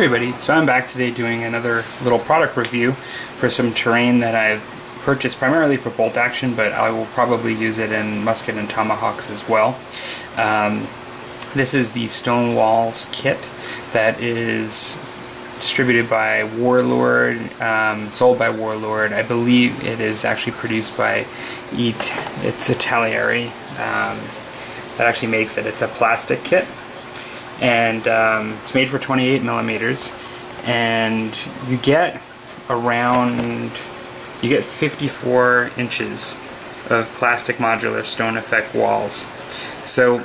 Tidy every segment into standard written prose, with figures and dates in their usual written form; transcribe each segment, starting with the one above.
Hey everybody, so I'm back today doing another little product review for some terrain that I've purchased primarily for bolt action, but I will probably use it in musket and tomahawks as well. This is the Stone Walls kit that is distributed by Warlord, sold by Warlord. I believe it is actually produced by it's Italeri that actually makes it. It's a plastic kit. And it's made for 28 millimeters, and you get 54 inches of plastic modular stone effect walls. So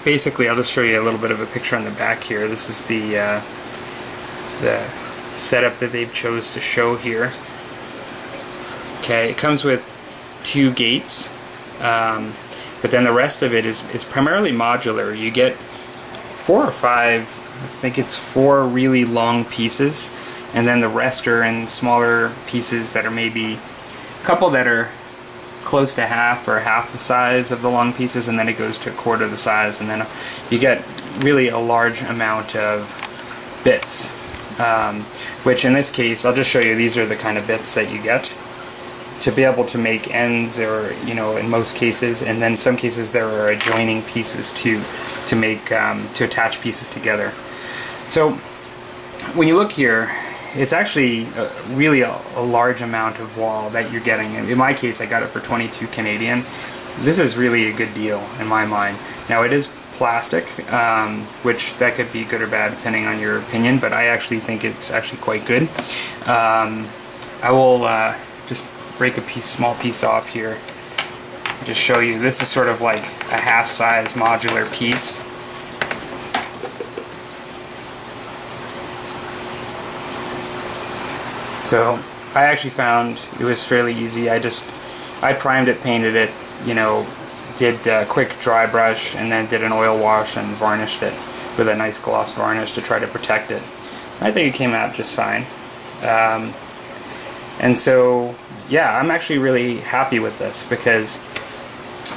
basically, I'll just show you a little bit of a picture on the back here. This is the setup that they've chose to show here. Okay, it comes with 2 gates, but then the rest of it is primarily modular. You get 4 or 5, I think it's 4 really long pieces, and then the rest are in smaller pieces that are maybe a couple that are close to half or half the size of the long pieces, and then it goes to a quarter the size, and then you get really a large amount of bits, which in this case, I'll just show you, these are the kind of bits that you get to be able to make ends, or in most cases, and then some cases there are adjoining pieces too, to make to attach pieces together. So when you look here, it's actually really a large amount of wall that you're getting. In my case, I got it for 22 Canadian. This is really a good deal in my mind. Now it is plastic, which that could be good or bad depending on your opinion, but I actually think it's actually quite good. I will just break a small piece off here. Just show you, this is sort of like a half-size modular piece. So I actually found it was fairly easy. I primed it, painted it, did a quick dry brush, and then did an oil wash and varnished it with a nice gloss varnish to try to protect it. I think it came out just fine. And so yeah, I'm actually really happy with this because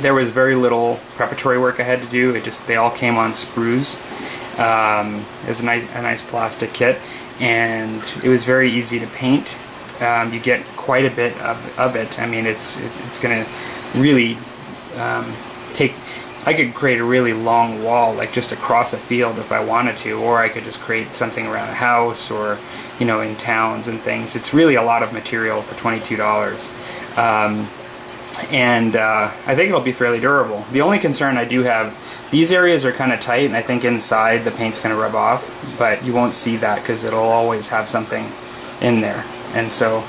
there was very little preparatory work I had to do. They all came on sprues. It was a nice plastic kit, and it was very easy to paint. You get quite a bit of it. I mean, it's going to really I could create a really long wall, like just across a field if I wanted to, or I could just create something around a house, or in towns and things. It's really a lot of material for $22. And I think it'll be fairly durable. The only concern I do have, these areas are kind of tight, and I think inside the paint's going to rub off, but you won't see that because it'll always have something in there. And so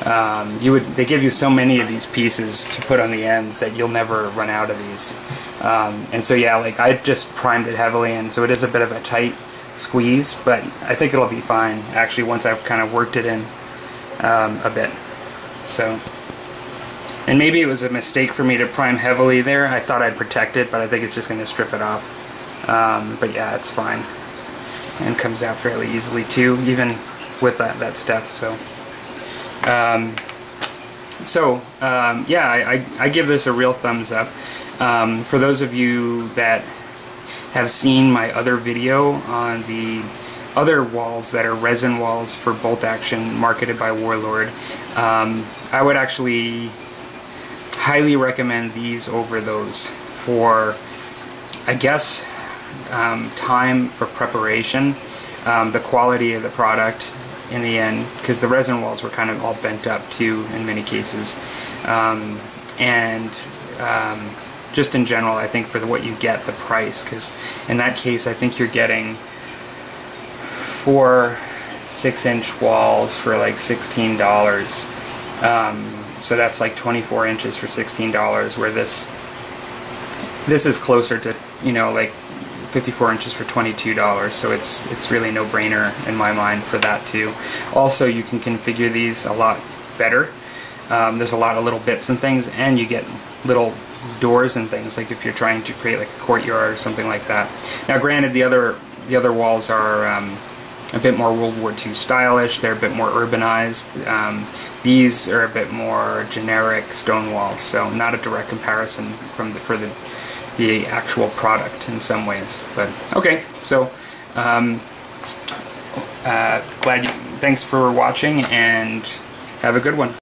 they give you so many of these pieces to put on the ends that you'll never run out of these. And so yeah, like I just primed it heavily, and so it is a bit of a tight squeeze, but I think it'll be fine actually once I've kind of worked it in a bit. So, and maybe it was a mistake for me to prime heavily there. I thought I'd protect it, but I think it's just going to strip it off. But yeah, it's fine, and comes out fairly easily too, even with that stuff. So yeah, I give this a real thumbs up. For those of you that have seen my other video on the other walls that are resin walls for bolt action marketed by Warlord, I would actually highly recommend these over those for, I guess, time for preparation, the quality of the product in the end, because the resin walls were kind of all bent up too in many cases, and just in general, I think for what you get, the price, because in that case I think you're getting 4 6-inch walls for like $16, so that's like 24 inches for $16, where this is closer to like 54 inches for $22, so it's really no brainer in my mind for that too. Also, you can configure these a lot better. There's a lot of little bits and things, and you get little doors and things, like if you're trying to create like a courtyard or something like that. Now granted, the other walls are a bit more World War II stylish, they're a bit more urbanized. These are a bit more generic stone walls, so not a direct comparison for the actual product in some ways. But okay, so Thanks for watching, and have a good one.